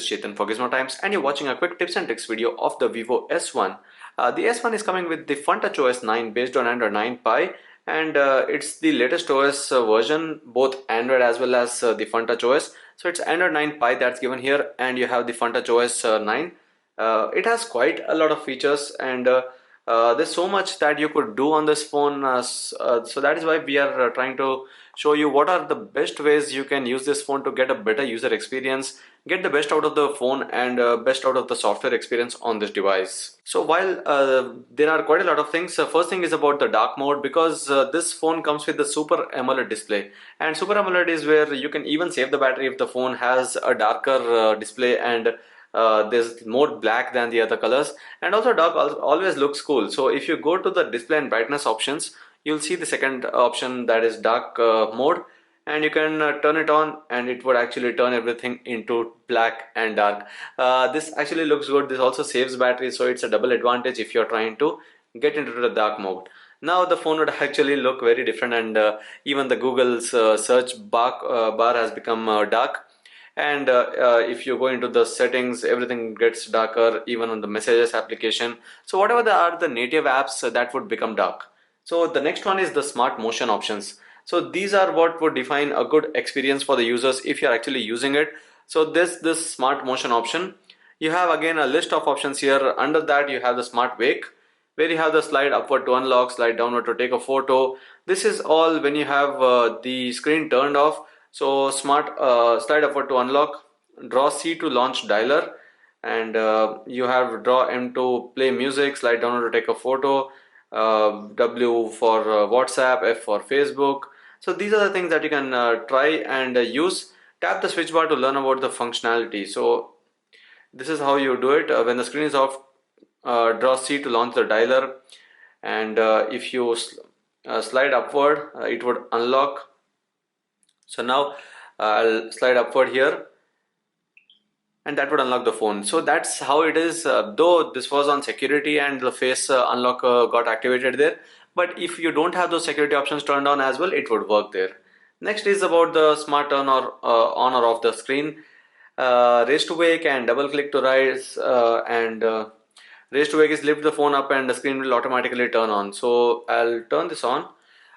Chetan for Gizmo Times, and you're watching a quick tips and tricks video of the Vivo S1. The S1 is coming with the FunTouch OS 9 based on Android 9 Pie, and it's the latest OS version, both Android as well as the FunTouch OS. So it's Android 9 Pie that's given here, and you have the FunTouch OS 9. It has quite a lot of features, and there's so much that you could do on this phone. So that is why we are trying to show you what are the best ways you can use this phone to get a better user experience, get the best out of the phone, and best out of the software experience on this device. So while there are quite a lot of things, first thing is about the dark mode, because this phone comes with the Super AMOLED display, and Super AMOLED is where you can even save the battery if the phone has a darker display, and there's more black than the other colors. And also dark always looks cool. So if you go to the display and brightness options, you'll see the second option, that is dark mode, and you can turn it on, and it would actually turn everything into black and dark. This actually looks good. This also saves battery, so it's a double advantage if you're trying to get into the dark mode. Now the phone would actually look very different, and even the Google's search bar has become dark. And if you go into the settings, everything gets darker, even on the messages application. So whatever are the native apps, that would become dark. So the next one is the smart motion options. So these are what would define a good experience for the users if you're actually using it. So this smart motion option, you have again a list of options here. Under that you have the smart wake, where you have the slide upward to unlock, slide downward to take a photo. This is all when you have the screen turned off. So smart slide upward to unlock, draw C to launch dialer, and you have draw M to play music, slide downward to take a photo, W for WhatsApp, F for Facebook. So these are the things that you can try and use. Tap the switch bar to learn about the functionality. So this is how you do it. When the screen is off, draw C to launch the dialer, and if you slide upward, it would unlock. So now I'll slide upward here, and that would unlock the phone. So that's how it is, though this was on security and the face unlock got activated there. But if you don't have those security options turned on as well, it would work there. Next is about the smart turn or on or off the screen. Raise to wake and double click to rise, and raise to wake is lift the phone up and the screen will automatically turn on. So I'll turn this on.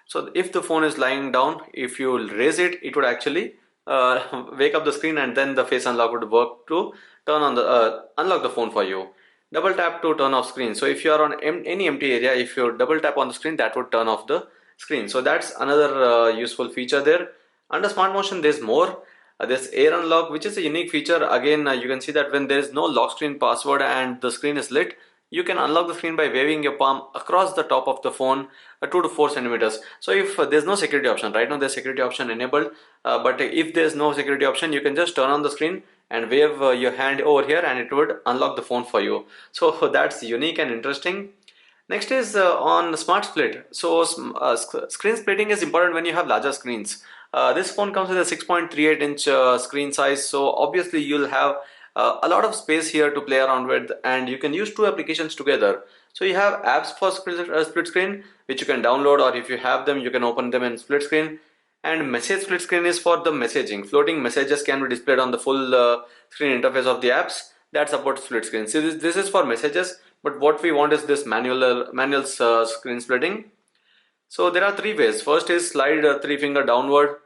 So if the phone is lying down, if you raise it, it would actually wake up the screen, and then the face unlock would work to turn on the unlock the phone for you. Double tap to turn off screen. So if you are on any empty area, if you double tap on the screen, that would turn off the screen. So that's another useful feature there. Under smart motion, there's more. There's air unlock, which is a unique feature. Again, you can see that when there is no lock screen password and the screen is lit, you can unlock the screen by waving your palm across the top of the phone 2 to 4 centimeters. So if there's no security option, right now there's security option enabled, but if there's no security option, you can just turn on the screen and wave your hand over here, and it would unlock the phone for you. So that's unique and interesting. Next is on smart split. So screen splitting is important when you have larger screens. This phone comes with a 6.38-inch screen size, so obviously you'll have a lot of space here to play around with, and you can use two applications together. So you have apps for split screen, which you can download, or if you have them, you can open them in split screen. And message split screen is for the messaging. Floating messages can be displayed on the full screen interface of the apps. That supports split screen. So this is for messages, but what we want is this manual screen splitting. So there are three ways. First is slide three finger downward.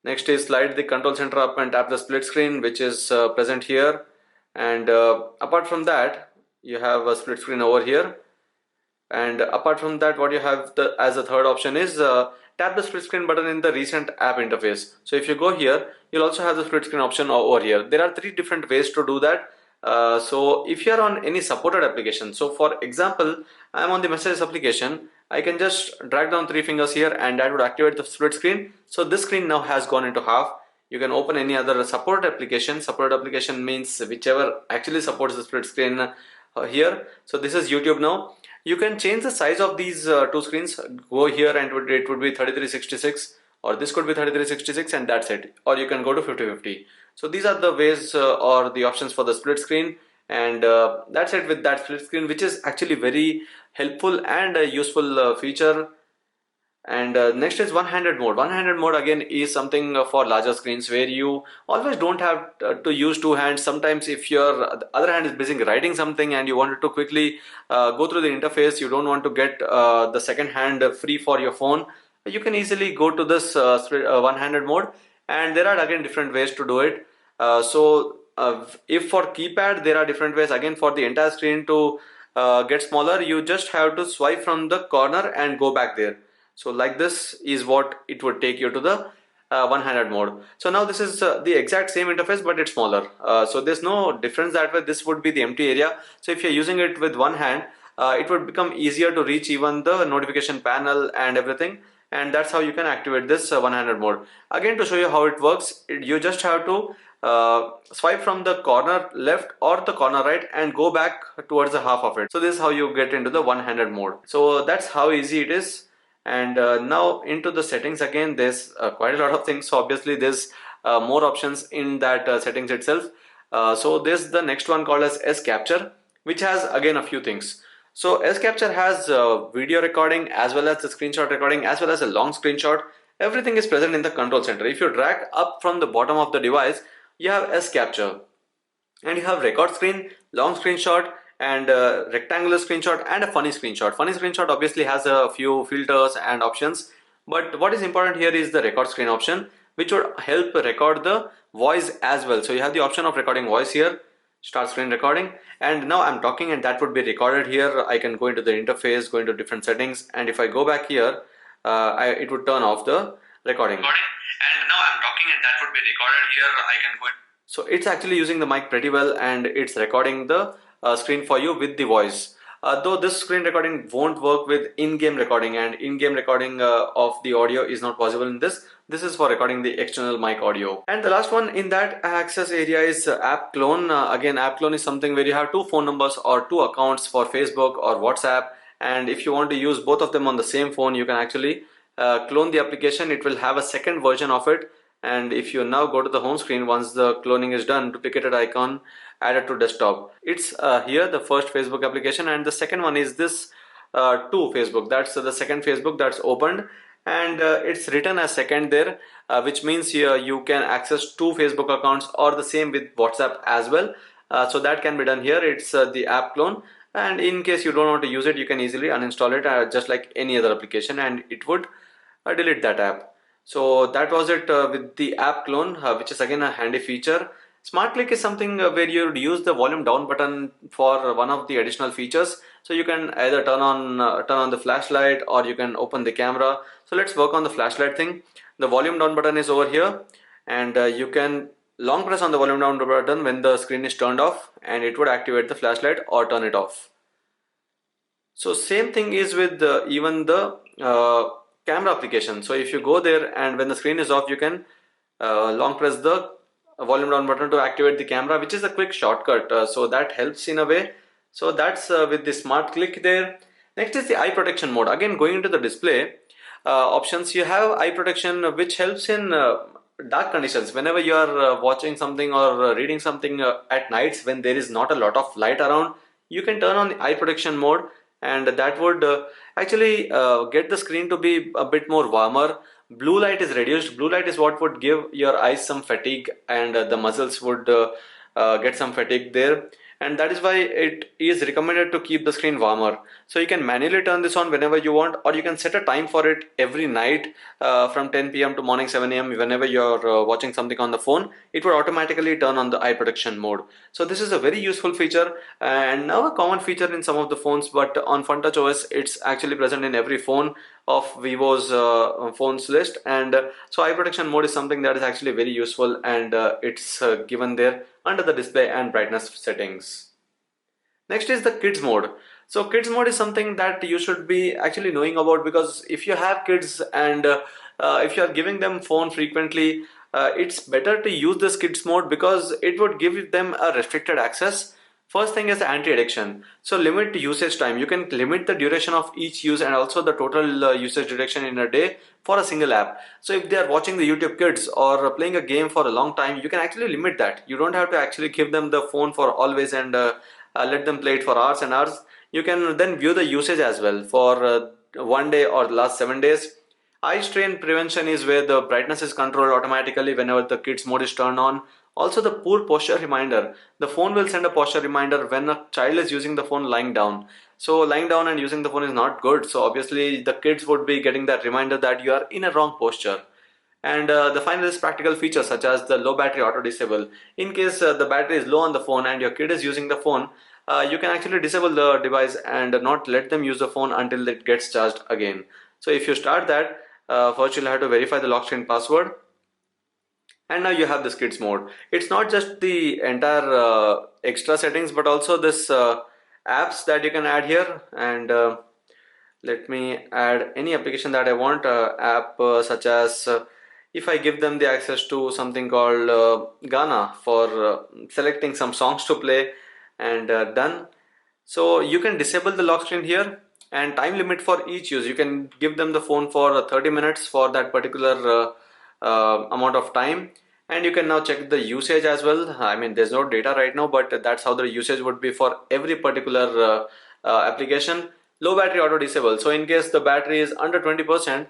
Next is slide the control center up and tap the split screen, which is present here. And apart from that, you have a split screen over here. And apart from that, what you have as a third option is tap the split screen button in the recent app interface. So if you go here, you'll also have the split screen option over here. There are three different ways to do that. So if you are on any supported application, so for example, I'm on the messages application, I can just drag down three fingers here, and that would activate the split screen. So this screen now has gone into half. You can open any other supported application. Supported application means whichever actually supports the split screen here. So this is YouTube now. You can change the size of these two screens. Go here and it would be 3366, or this could be 3366, and that's it. Or you can go to 5050. So these are the ways or the options for the split screen, and that's it with that split screen, which is actually very helpful and a useful feature. And next is one-handed mode. One-handed mode again is something for larger screens where you always don't have to use two hands. Sometimes if your other hand is busy writing something and you wanted to quickly go through the interface, you don't want to get the second hand free for your phone, you can easily go to this one-handed mode. And there are again different ways to do it. If for keypad there are different ways, again for the entire screen to get smaller, you just have to swipe from the corner and go back there. So like this is what it would take you to the one-handed mode. So now this is the exact same interface, but it's smaller. So there's no difference that way. This would be the empty area. So if you're using it with one hand, it would become easier to reach even the notification panel and everything. And that's how you can activate this one-handed mode. Again, to show you how it works, you just have to swipe from the corner left or the corner right and go back towards the half of it. So this is how you get into the one-handed mode. So that's how easy it is. And now into the settings again, there's quite a lot of things. So obviously there's more options in that settings itself. So there's the next one called as S Capture, which has again a few things. So S Capture has video recording as well as the screenshot recording as well as a long screenshot. Everything is present in the control center. If you drag up from the bottom of the device, you have S Capture, and you have record screen, long screenshot, and rectangular screenshot, and a funny screenshot. Funny screenshot obviously has a few filters and options, but what is important here is the record screen option, which would help record the voice as well. So you have the option of recording voice here, start screen recording, and now I'm talking and that would be recorded here. I can go into the interface, go into different settings, and if I go back here, it would turn off the recording. And now I'm talking and that would be recorded here. I can go. So it's actually using the mic pretty well, and it's recording the screen for you with the voice. Though this screen recording won't work with in-game recording, and in-game recording of the audio is not possible in this. This is for recording the external mic audio. And the last one in that access area is app clone. Again, app clone is something where you have two phone numbers or two accounts for Facebook or WhatsApp, and if you want to use both of them on the same phone, you can actually clone the application. It will have a second version of it, and if you now go to the home screen, once the cloning is done, duplicated icon added to desktop. It's here the first Facebook application, and the second one is this to Facebook. That's the second Facebook that's opened, and it's written as second there, which means here you can access two Facebook accounts, or the same with WhatsApp as well. So that can be done here. It's the app clone, and in case you don't want to use it, you can easily uninstall it just like any other application, and it would delete that app. So that was it with the app clone, which is again a handy feature. Smart click is something where you would use the volume down button for one of the additional features. So you can either turn on the flashlight, or you can open the camera. So let's work on the flashlight thing. The volume down button is over here, and you can long press on the volume down button when the screen is turned off, and it would activate the flashlight or turn it off. So same thing is with even the camera application. So if you go there and when the screen is off, you can long press the volume down button to activate the camera, which is a quick shortcut. So that helps in a way. So that's with the smart click there. Next is the eye protection mode. Again, going into the display options, you have eye protection, which helps in dark conditions. Whenever you are watching something or reading something at nights when there is not a lot of light around, you can turn on the eye protection mode, and that would actually get the screen to be a bit more warmer. Blue light is reduced. Blue light is what would give your eyes some fatigue, and the muscles would get some fatigue there, and that is why it is recommended to keep the screen warmer. So you can manually turn this on whenever you want, or you can set a time for it every night from 10 p.m. to morning 7 a.m. Whenever you're watching something on the phone, it would automatically turn on the eye protection mode. So this is a very useful feature, and now a common feature in some of the phones, but on FunTouch OS it's actually present in every phone of Vivo's phones list. And so eye protection mode is something that is actually very useful, and it's given there under the display and brightness settings. Next is the kids mode. So kids mode is something that you should be actually knowing about, because if you have kids and if you are giving them phone frequently, it's better to use this kids mode because it would give them a restricted access. First thing is anti-addiction. So limit usage time. You can limit the duration of each use and also the total usage duration in a day for a single app. So if they are watching the YouTube Kids or playing a game for a long time, you can actually limit that. You don't have to actually give them the phone for always and let them play it for hours and hours. You can then view the usage as well for one day or the last 7 days. Eye strain prevention is where the brightness is controlled automatically whenever the kids mode is turned on. Also the poor posture reminder. The phone will send a posture reminder when a child is using the phone lying down. So lying down and using the phone is not good. So obviously the kids would be getting that reminder that you are in a wrong posture. And the final is practical features such as the low battery auto disable. In case the battery is low on the phone and your kid is using the phone, you can actually disable the device and not let them use the phone until it gets charged again. So if you start that, first you'll have to verify the lock screen password, and now you have this kids mode. It's not just the entire extra settings, but also this apps that you can add here. And let me add any application that I want, app such as if I give them the access to something called Ghana for selecting some songs to play, and done. So you can disable the lock screen here, and time limit for each use. You can give them the phone for 30 minutes for that particular amount of time, and you can now check the usage as well. I mean, there's no data right now, but that's how the usage would be for every particular application. Low battery auto disable. So in case the battery is under 20%,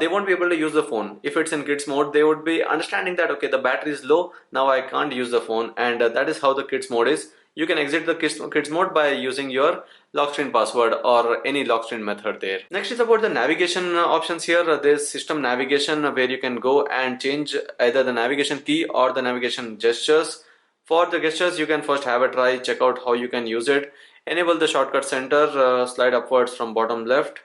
they won't be able to use the phone. If it's in kids mode, they would be understanding that okay, the battery is low, now I can't use the phone, and that is how the kids mode is. You can exit the kids mode by using your lock screen password or any lock screen method there. Next is about the navigation options here. There's system navigation where you can go and change either the navigation key or the navigation gestures. For the gestures, you can first have a try, check out how you can use it. Enable the shortcut center, slide upwards from bottom left.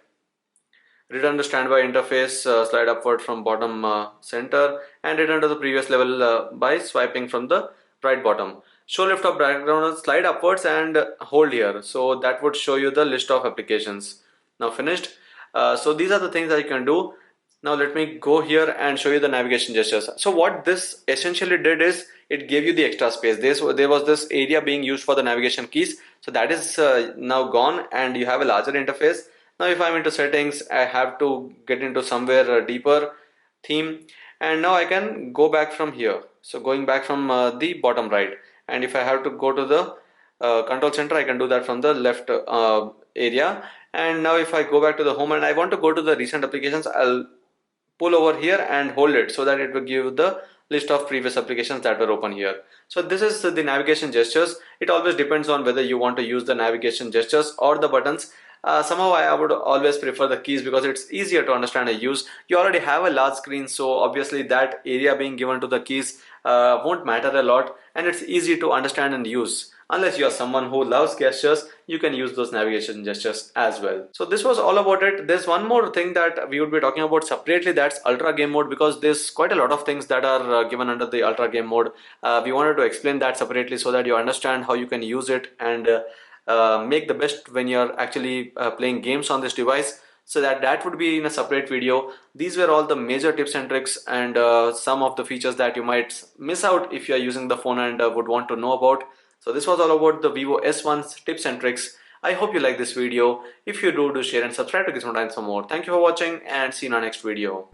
Return to standby interface, slide upward from bottom center, and return to the previous level by swiping from the right bottom. Show lift of background, slide upwards and hold here. So that would show you the list of applications. Now finished. So these are the things that you can do. Now let me go here and show you the navigation gestures. So what this essentially did is it gave you the extra space. There was this area being used for the navigation keys. So that is now gone, and you have a larger interface. Now if I'm into settings, I have to get into somewhere deeper theme, and now I can go back from here. So going back from the bottom right, and if I have to go to the control center, I can do that from the left area. And now if I go back to the home and I want to go to the recent applications, I'll pull over here and hold it so that it will give the list of previous applications that were open here. So this is the navigation gestures. It always depends on whether you want to use the navigation gestures or the buttons. Somehow I would always prefer the keys because it's easier to understand and use. You already have a large screen, so obviously that area being given to the keys won't matter a lot, and it's easy to understand and use. Unless you are someone who loves gestures, you can use those navigation gestures as well. So this was all about it. There's one more thing that we would be talking about separately, that's ultra game mode, because there's quite a lot of things that are given under the ultra game mode. We wanted to explain that separately so that you understand how you can use it and make the best when you're actually playing games on this device. So that would be in a separate video. These were all the major tips and tricks and some of the features that you might miss out if you are using the phone and would want to know about. So this was all about the Vivo S1's tips and tricks. I hope you like this video. If you do share and subscribe to Gizmo for more. Thank you for watching and see you in our next video.